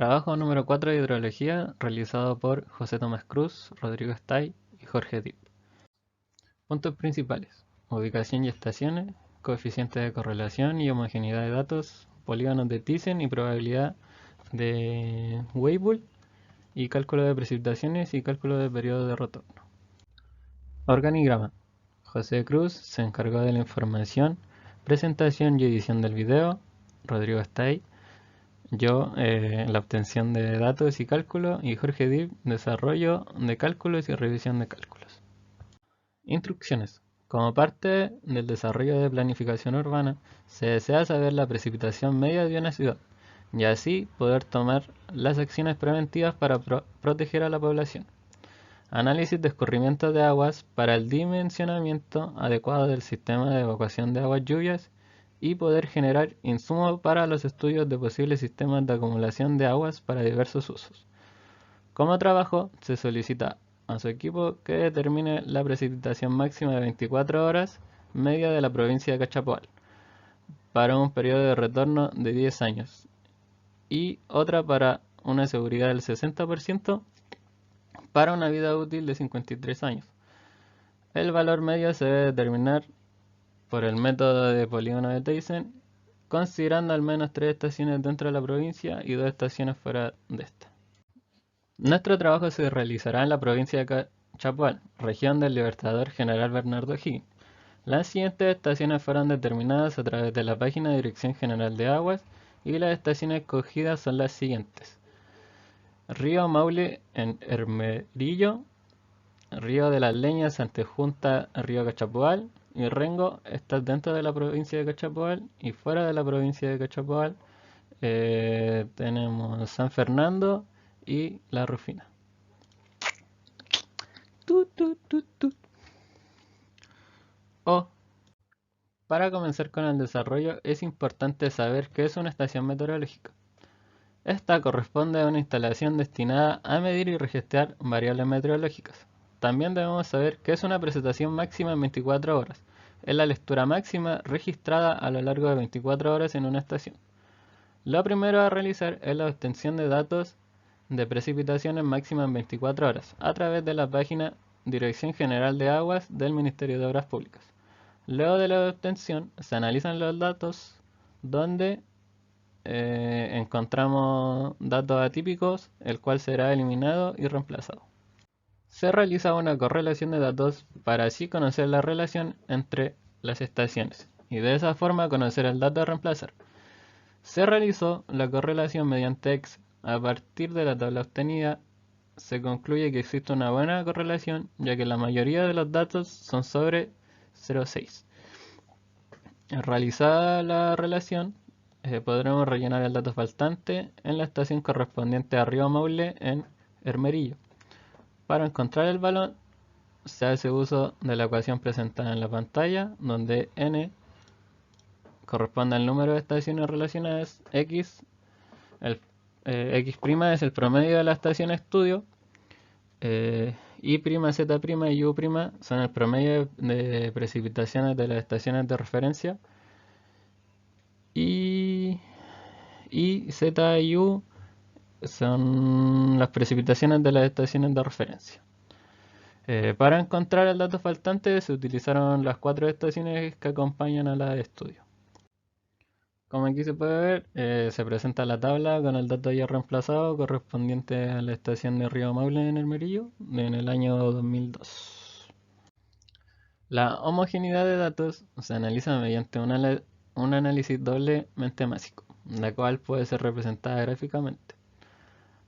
Trabajo número 4 de hidrología realizado por José Tomás Cruz, Rodrigo Estay y Jorge Dip. Puntos principales: ubicación y estaciones, coeficiente de correlación y homogeneidad de datos, polígonos de Thyssen y probabilidad de Weibull, y cálculo de precipitaciones y cálculo de periodo de retorno. Organigrama: José Cruz se encargó de la información, presentación y edición del video. Rodrigo Estay, yo, la obtención de datos y cálculo, y Jorge Dip, desarrollo de cálculos y revisión de cálculos. Instrucciones. Como parte del desarrollo de planificación urbana, se desea saber la precipitación media de una ciudad, y así poder tomar las acciones preventivas para proteger a la población. Análisis de escurrimiento de aguas para el dimensionamiento adecuado del sistema de evacuación de aguas lluvias y poder generar insumos para los estudios de posibles sistemas de acumulación de aguas para diversos usos. Como trabajo, se solicita a su equipo que determine la precipitación máxima de 24 horas media de la provincia de Cachapoal para un periodo de retorno de 10 años y otra para una seguridad del 60% para una vida útil de 53 años. El valor medio se debe determinar por el método de polígono de Thyssen, considerando al menos 3 estaciones dentro de la provincia y 2 estaciones fuera de esta. Nuestro trabajo se realizará en la provincia de Cachapoal, región del Libertador General Bernardo O'Higgins. Las siguientes estaciones fueron determinadas a través de la página de Dirección General de Aguas y las estaciones escogidas son las siguientes: Río Maule en Hermerillo, Río de las Leñas, Antejunta, Río Cachapoal, y Rengo está dentro de la provincia de Cachapoal, y fuera de la provincia de Cachapoal tenemos San Fernando y La Rufina. Para comenzar con el desarrollo es importante saber qué es una estación meteorológica. Esta corresponde a una instalación destinada a medir y registrar variables meteorológicas. También debemos saber qué es una precipitación máxima en 24 horas. Es la lectura máxima registrada a lo largo de 24 horas en una estación. Lo primero a realizar es la obtención de datos de precipitaciones máximas en 24 horas a través de la página Dirección General de Aguas del Ministerio de Obras Públicas. Luego de la obtención se analizan los datos donde encontramos datos atípicos, el cual será eliminado y reemplazado. Se realiza una correlación de datos para así conocer la relación entre las estaciones y de esa forma conocer el dato a reemplazar. Se realizó la correlación mediante Excel. A partir de la tabla obtenida se concluye que existe una buena correlación, ya que la mayoría de los datos son sobre 0,6. Realizada la relación, podremos rellenar el dato faltante en la estación correspondiente a Río Maule en Hermerillo. Para encontrar el valor se hace uso de la ecuación presentada en la pantalla, donde n corresponde al número de estaciones relacionadas, x, x' es el promedio de la estación estudio, y', z' y u' son el promedio de precipitaciones de las estaciones de referencia, y z y u son las precipitaciones de las estaciones de referencia. Para encontrar el dato faltante se utilizaron las 4 estaciones que acompañan a la de estudio. Como aquí se puede ver, se presenta la tabla con el dato ya reemplazado correspondiente a la estación de Río Maule en Hermerillo en el año 2002. La homogeneidad de datos se analiza mediante un análisis doblemente másico, la cual puede ser representada gráficamente,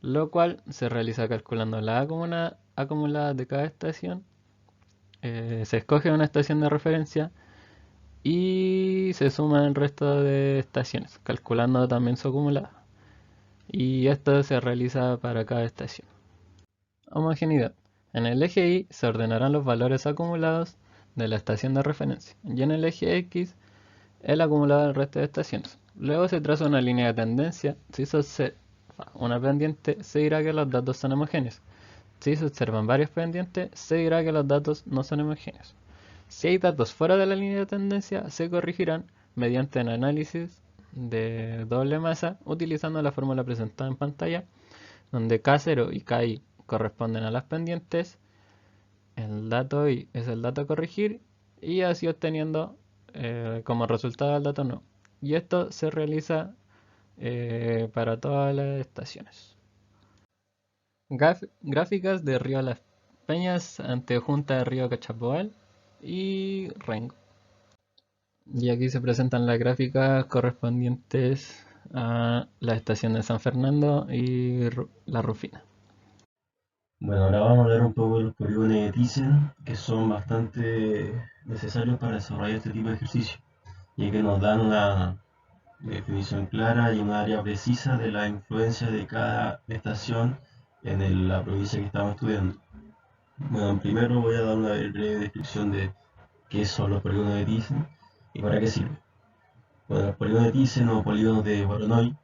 lo cual se realiza calculando la acumulada de cada estación. Se escoge una estación de referencia y se suma el resto de estaciones, calculando también su acumulada. Y esto se realiza para cada estación. Homogeneidad. En el eje Y se ordenarán los valores acumulados de la estación de referencia, y en el eje X el acumulado del resto de estaciones. Luego se traza una línea de tendencia. Si se observa una pendiente, se dirá que los datos son homogéneos. Si se observan varias pendientes, se dirá que los datos no son homogéneos. Si hay datos fuera de la línea de tendencia, se corregirán mediante un análisis de doble masa utilizando la fórmula presentada en pantalla, donde K0 y Ki corresponden a las pendientes, el dato I es el dato a corregir y así obteniendo como resultado el dato no. Y esto se realiza para todas las estaciones. Gráficas de Río Las Peñas ante Junta de Río Cachapoal y Rengo. Y aquí se presentan las gráficas correspondientes a la estación de San Fernando y La Rufina. Bueno, ahora vamos a hablar un poco de los polígonos de Thyssen, que son bastante necesarios para desarrollar este tipo de ejercicio, ya que nos dan una definición clara y un área precisa de la influencia de cada estación en la provincia que estamos estudiando. Bueno, primero voy a dar una breve descripción de qué son los polígonos de Thyssen y para qué sirven. Bueno, los polígonos de Thyssen o polígonos de Voronoi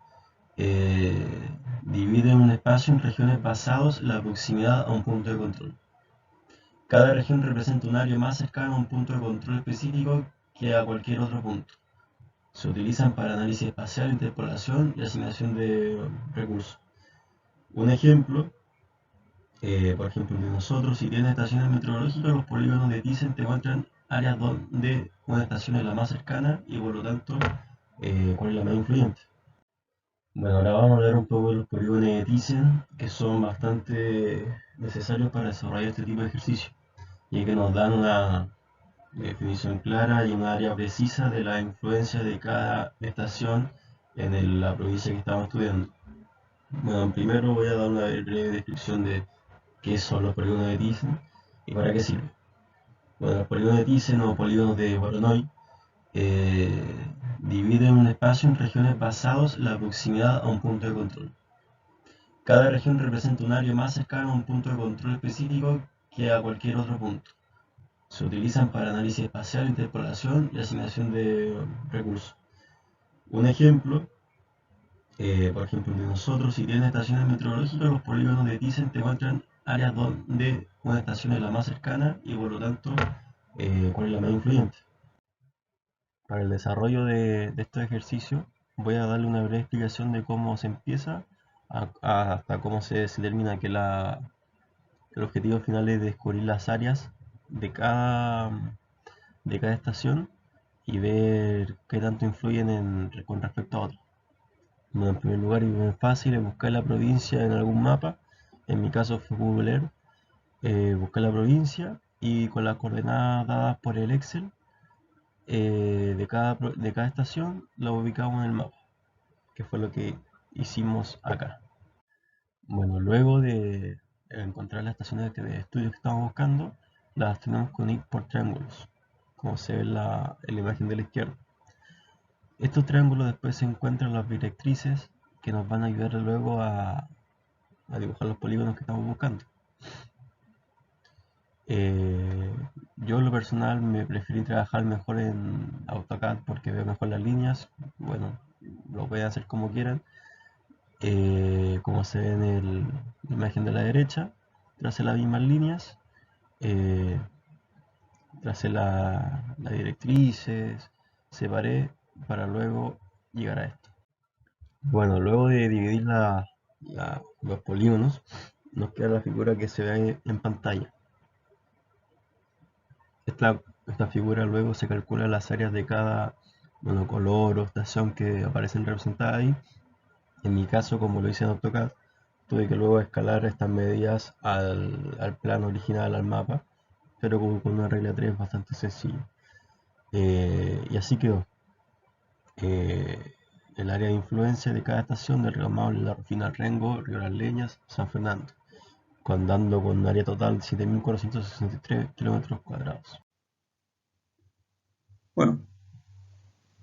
eh, dividen un espacio en regiones basados en la proximidad a un punto de control. Cada región representa un área más cercana a un punto de control específico que a cualquier otro punto. Se utilizan para análisis espacial, interpolación y asignación de recursos. Un ejemplo, por ejemplo, de nosotros, si tienes estaciones meteorológicas, los polígonos de Thyssen te muestran áreas donde una estación es la más cercana y por lo tanto, cuál es la más influyente. Bueno, ahora vamos a hablar un poco de los polígonos de Thyssen, que son bastante necesarios para desarrollar este tipo de ejercicio, ya que nos dan una definición clara y un área precisa de la influencia de cada estación en la provincia que estamos estudiando. Bueno, primero voy a dar una breve descripción de qué son los polígonos de Thyssen y para qué sirven. Bueno, los polígonos de Thyssen o polígonos de Voronoi eh, dividen un espacio en regiones basados en la proximidad a un punto de control. Cada región representa un área más cercana a un punto de control específico que a cualquier otro punto. Se utilizan para análisis espacial, interpolación y asignación de recursos. Un ejemplo, por ejemplo, de nosotros, si tienes estaciones meteorológicas, los polígonos de Thyssen te muestran áreas donde una estación es la más cercana y por lo tanto, cuál es la más influyente. Para el desarrollo de estos ejercicios, voy a darle una breve explicación de cómo se empieza hasta cómo se determina que el objetivo final es descubrir las áreas de cada estación y ver qué tanto influyen con respecto a otros. Bueno, en primer lugar, y muy fácil, es buscar la provincia en algún mapa. En mi caso fue Google Earth. Buscar la provincia y con las coordenadas dadas por el Excel de cada estación la ubicamos en el mapa, que fue lo que hicimos acá. Bueno, luego de encontrar las estaciones de estudio que estamos buscando, las tenemos que unir por triángulos, como se ve en la imagen de la izquierda. Estos triángulos después se encuentran las directrices que nos van a ayudar luego a dibujar los polígonos que estamos buscando. Yo en lo personal me preferí trabajar mejor en AutoCAD porque veo mejor las líneas. Bueno, lo pueden hacer como quieran. Como se ve en la imagen de la derecha, tracé las mismas líneas, eh, tracé las directrices, separé para luego llegar a esto. Bueno, luego de dividir los polígonos, nos queda la figura que se ve en pantalla. Esta figura luego se calcula las áreas de cada color o estación que aparecen representadas ahí. En mi caso, como lo hice en AutoCAD, tuve que luego escalar estas medidas al plano original, al mapa, pero con una regla 3 bastante sencilla. Y así quedó. Eh, el área de influencia de cada estación del Río Maule, La Rufina, Rengo, Río Las Leñas, San Fernando, contando con un área total de 7.463 kilómetros cuadrados. Bueno,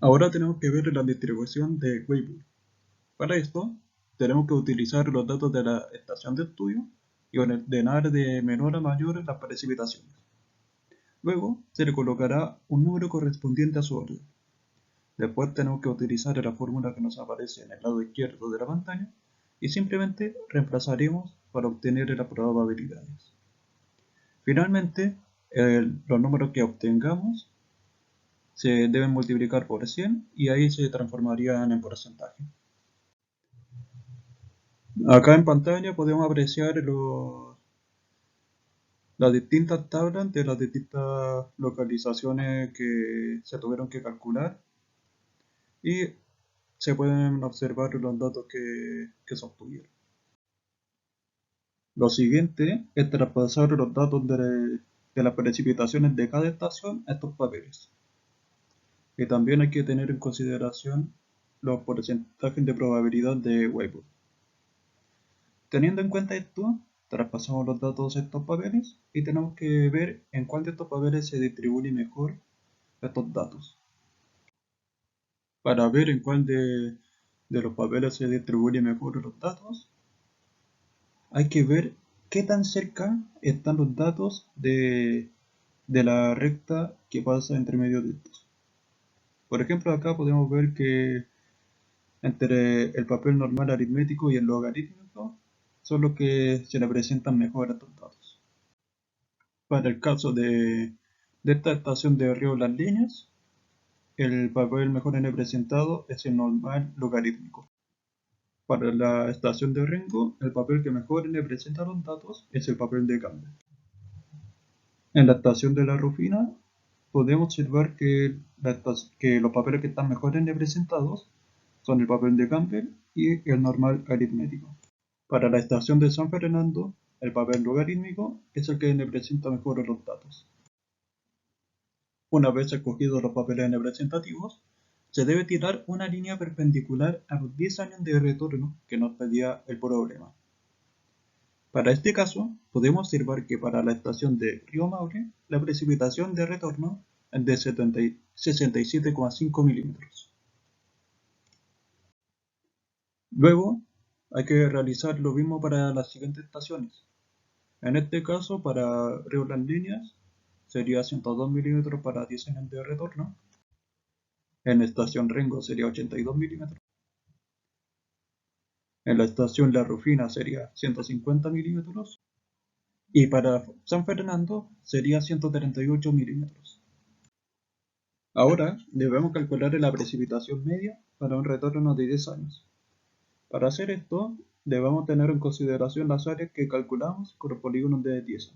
ahora tenemos que ver la distribución de Weibull. Para esto, tenemos que utilizar los datos de la estación de estudio y ordenar de menor a mayor las precipitaciones. Luego, se le colocará un número correspondiente a su orden. Después tenemos que utilizar la fórmula que nos aparece en el lado izquierdo de la pantalla y simplemente reemplazaremos para obtener las probabilidades. Finalmente, los números que obtengamos se deben multiplicar por 100 y ahí se transformarían en porcentaje. Acá en pantalla podemos apreciar las distintas tablas de las distintas localizaciones que se tuvieron que calcular y se pueden observar los datos que se obtuvieron. Lo siguiente es traspasar los datos de las precipitaciones de cada estación a estos papeles. Y también hay que tener en consideración los porcentajes de probabilidad de Weibull. Teniendo en cuenta esto, traspasamos los datos a estos papeles y tenemos que ver en cuál de estos papeles se distribuye mejor estos datos. Para ver en cuál de los papeles se distribuye mejor los datos, hay que ver qué tan cerca están los datos de la recta que pasa entre medio de estos. Por ejemplo, acá podemos ver que entre el papel normal aritmético y el logarítmico son los que se le presentan mejor a estos datos. Para el caso de esta estación de Río Las Líneas, el papel mejor representado es el normal logarítmico. Para la estación de Rengo, el papel que mejor representa los datos es el papel de Campbell. En la estación de La Rufina, podemos observar que los papeles que están mejor representados son el papel de Campbell y el normal aritmético. Para la estación de San Fernando, el papel logarítmico es el que representa mejor los datos. Una vez escogidos los papeles representativos, se debe tirar una línea perpendicular a los 10 años de retorno que nos pedía el problema. Para este caso, podemos observar que para la estación de Río Maule, la precipitación de retorno es de 67,5 milímetros. Luego, hay que realizar lo mismo para las siguientes estaciones. En este caso, para Río Las Líneas, sería 102 milímetros para 10 años de retorno. En la estación Rengo sería 82 milímetros. En la estación La Rufina sería 150 milímetros. Y para San Fernando sería 138 milímetros. Ahora debemos calcular la precipitación media para un retorno de 10 años. Para hacer esto, debemos tener en consideración las áreas que calculamos con los polígonos de Thiessen.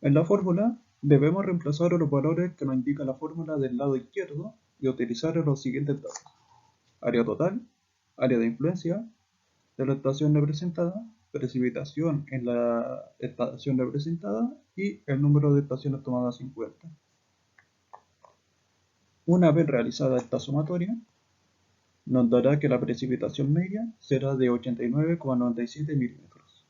En la fórmula, debemos reemplazar los valores que nos indica la fórmula del lado izquierdo y utilizar los siguientes datos: área total, área de influencia de la estación representada, precipitación en la estación representada y el número de estaciones tomadas en cuenta. Una vez realizada esta sumatoria, nos dará que la precipitación media será de 89,97 milímetros.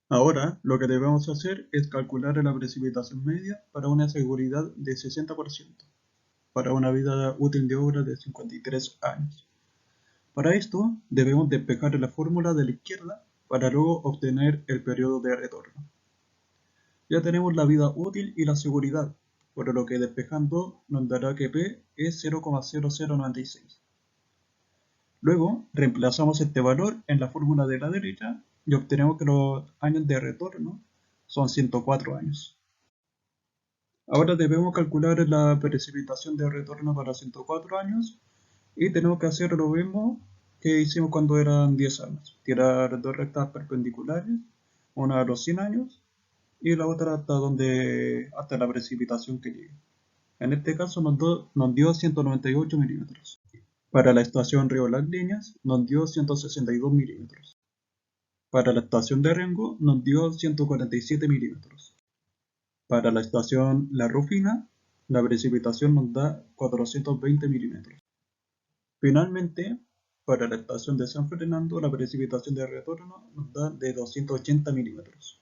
Ahora, lo que debemos hacer es calcular la precipitación media para una seguridad de 60%, para una vida útil de obra de 53 años. Para esto, debemos despejar la fórmula de la izquierda para luego obtener el periodo de retorno. Ya tenemos la vida útil y la seguridad, por lo que despejando nos dará que P es 0,0096. Luego, reemplazamos este valor en la fórmula de la derecha y obtenemos que los años de retorno son 104 años. Ahora debemos calcular la precipitación de retorno para 104 años y tenemos que hacer lo mismo que hicimos cuando eran 10 años. Tirar dos rectas perpendiculares, una a los 100 años y la otra hasta la precipitación que llegue. En este caso nos dio 198 milímetros. Para la estación Río Las Líneas nos dio 162 milímetros. Para la estación de Rengo nos dio 147 milímetros. Para la estación La Rufina, la precipitación nos da 420 milímetros. Finalmente, para la estación de San Fernando, la precipitación de retorno nos da de 280 milímetros.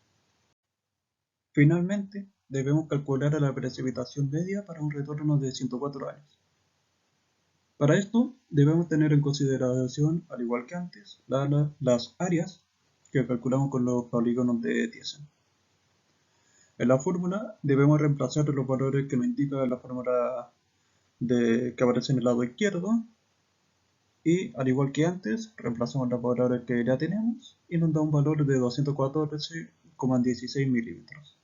Finalmente, debemos calcular la precipitación media para un retorno de 104 años. Para esto, debemos tener en consideración, al igual que antes, las áreas que calculamos con los polígonos de Thiessen. En la fórmula debemos reemplazar los valores que nos indica la fórmula que aparece en el lado izquierdo y, al igual que antes, reemplazamos los valores que ya tenemos y nos da un valor de 214,16 milímetros.